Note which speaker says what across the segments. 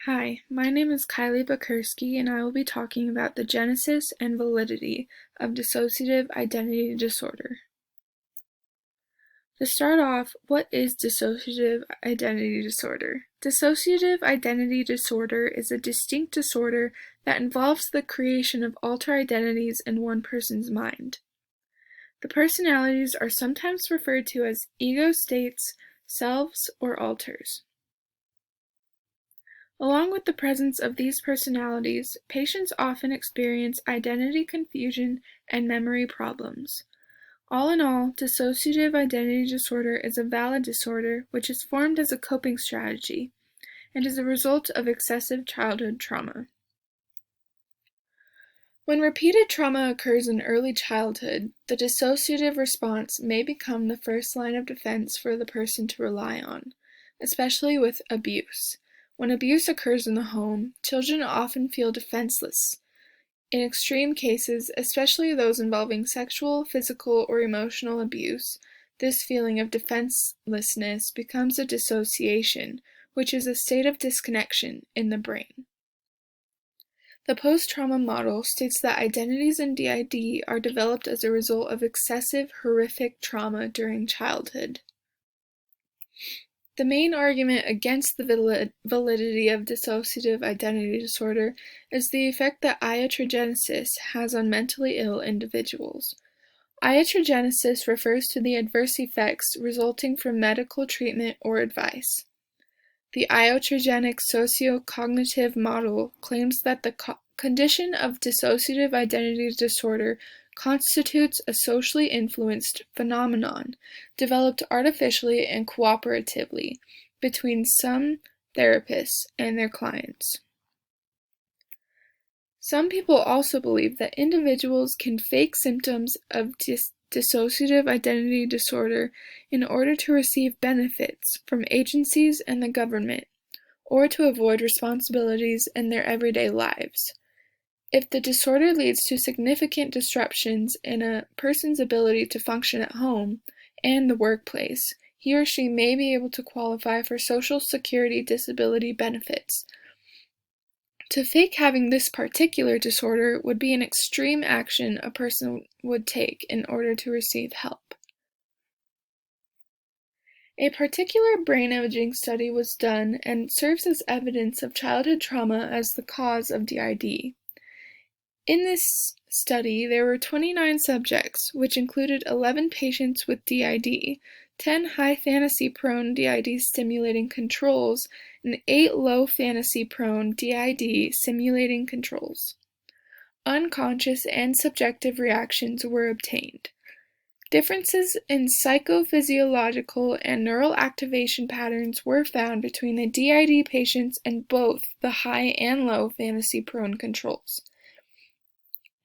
Speaker 1: Hi, my name is Kylie Bakersky, and I will be talking about the genesis and validity of dissociative identity disorder. To start off, what is dissociative identity disorder? Dissociative identity disorder is a distinct disorder that involves the creation of alter identities in one person's mind. The personalities are sometimes referred to as ego states, selves, or alters. Along with the presence of these personalities, patients often experience identity confusion and memory problems. All in all, dissociative identity disorder is a valid disorder which is formed as a coping strategy and is a result of excessive childhood trauma. When repeated trauma occurs in early childhood, the dissociative response may become the first line of defense for the person to rely on, especially with abuse. When abuse occurs in the home, children often feel defenseless. In extreme cases, especially those involving sexual, physical, or emotional abuse, this feeling of defenselessness becomes a dissociation, which is a state of disconnection in the brain. The post-trauma model states that identities in DID are developed as a result of excessive, horrific trauma during childhood. The main argument against the validity of dissociative identity disorder is the effect that iatrogenesis has on mentally ill individuals. Iatrogenesis refers to the adverse effects resulting from medical treatment or advice. The iatrogenic socio-cognitive model claims that the condition of dissociative identity disorder constitutes a socially influenced phenomenon developed artificially and cooperatively between some therapists and their clients. Some people also believe that individuals can fake symptoms of dissociative identity disorder in order to receive benefits from agencies and the government, or to avoid responsibilities in their everyday lives. If the disorder leads to significant disruptions in a person's ability to function at home and the workplace, he or she may be able to qualify for Social Security disability benefits. To fake having this particular disorder would be an extreme action a person would take in order to receive help. A particular brain imaging study was done and serves as evidence of childhood trauma as the cause of DID. In this study, there were 29 subjects, which included 11 patients with DID, 10 high-fantasy-prone DID simulating controls, and 8 low-fantasy-prone DID simulating controls. Unconscious and subjective reactions were obtained. Differences in psychophysiological and neural activation patterns were found between the DID patients and both the high and low fantasy-prone controls.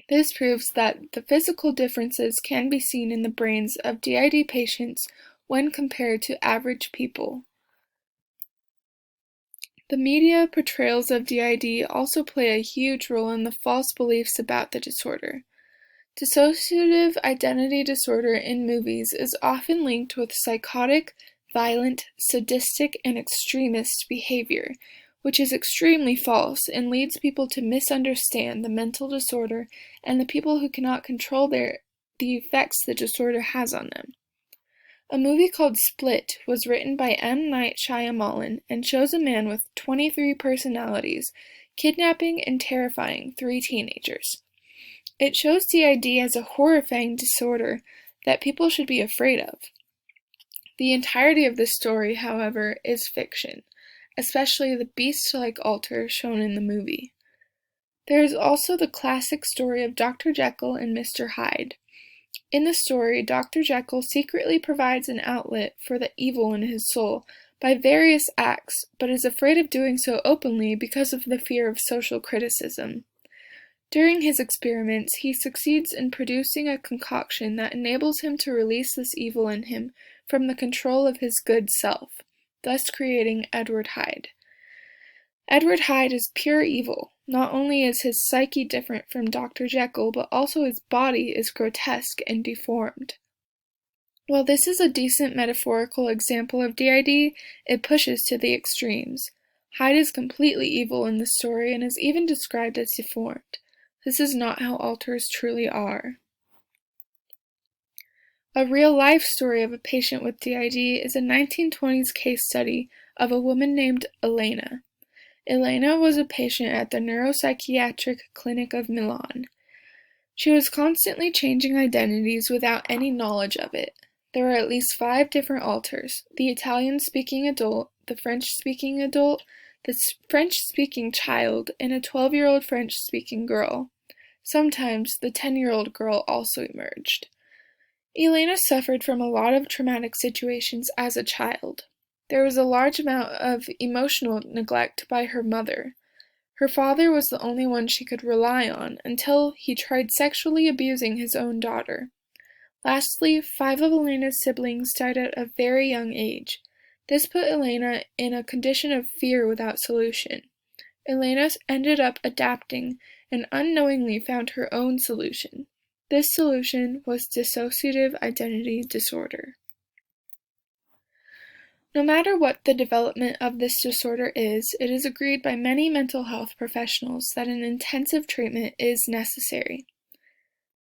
Speaker 1: This proves that the physical differences can be seen in the brains of DID patients when compared to average people. The media portrayals of DID also play a huge role in the false beliefs about the disorder. Dissociative identity disorder in movies is often linked with psychotic, violent, sadistic, and extremist behavior, which is extremely false and leads people to misunderstand the mental disorder and the people who cannot control the effects the disorder has on them. A movie called Split was written by M. Night Shyamalan and shows a man with 23 personalities kidnapping and terrifying 3 teenagers. It shows DID as a horrifying disorder that people should be afraid of. The entirety of this story, however, is fiction, especially the beast-like alter shown in the movie. There is also the classic story of Dr. Jekyll and Mr. Hyde. In the story, Dr. Jekyll secretly provides an outlet for the evil in his soul by various acts, but is afraid of doing so openly because of the fear of social criticism. During his experiments, he succeeds in producing a concoction that enables him to release this evil in him from the control of his good self, thus creating Edward Hyde. Edward Hyde is pure evil. Not only is his psyche different from Dr. Jekyll, but also his body is grotesque and deformed. While this is a decent metaphorical example of DID, it pushes to the extremes. Hyde is completely evil in the story and is even described as deformed. This is not how alters truly are. A real-life story of a patient with DID is a 1920s case study of a woman named Elena. Elena was a patient at the neuropsychiatric clinic of Milan. She was constantly changing identities without any knowledge of it. There were at least 5 different alters: the Italian-speaking adult, the French-speaking adult, the French-speaking child, and a 12-year-old French-speaking girl. Sometimes the 10-year-old girl also emerged. Elena suffered from a lot of traumatic situations as a child. There was a large amount of emotional neglect by her mother. Her father was the only one she could rely on until he tried sexually abusing his own daughter. Lastly, 5 of Elena's siblings died at a very young age. This put Elena in a condition of fear without solution. Elena ended up adapting and unknowingly found her own solution. This solution was dissociative identity disorder. No matter what the development of this disorder is, it is agreed by many mental health professionals that an intensive treatment is necessary.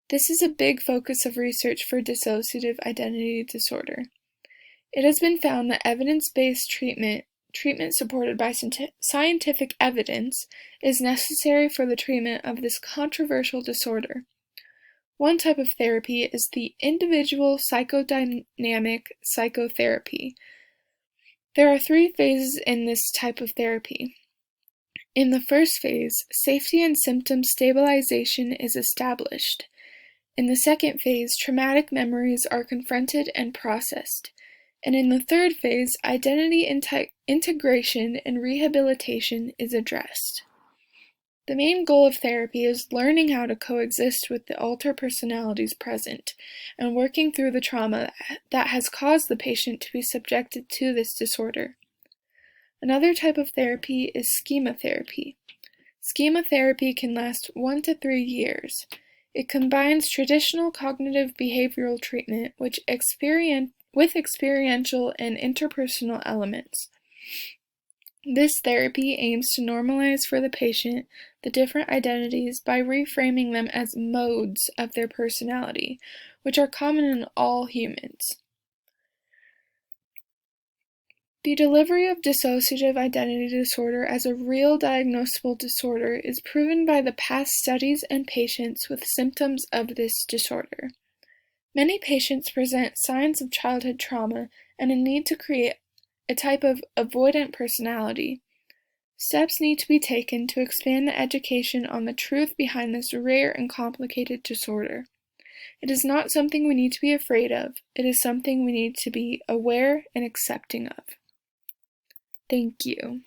Speaker 1: This is a big focus of research for dissociative identity disorder. It has been found that evidence-based treatment supported by scientific evidence, is necessary for the treatment of this controversial disorder. One type of therapy is the individual psychodynamic psychotherapy. There are 3 phases in this type of therapy. In the first phase, safety and symptom stabilization is established. In the second phase, traumatic memories are confronted and processed. And in the third phase, identity integration and rehabilitation is addressed. The main goal of therapy is learning how to coexist with the alter personalities present and working through the trauma that has caused the patient to be subjected to this disorder. Another type of therapy is schema therapy. Schema therapy can last 1 to 3 years. It combines traditional cognitive behavioral treatment with experiential and interpersonal elements. This therapy aims to normalize for the patient the different identities by reframing them as modes of their personality, which are common in all humans. The delivery of dissociative identity disorder as a real diagnosable disorder is proven by the past studies and patients with symptoms of this disorder. Many patients present signs of childhood trauma and a need to create a type of avoidant personality. Steps need to be taken to expand the education on the truth behind this rare and complicated disorder. It is not something we need to be afraid of. It is something we need to be aware and accepting of. Thank you.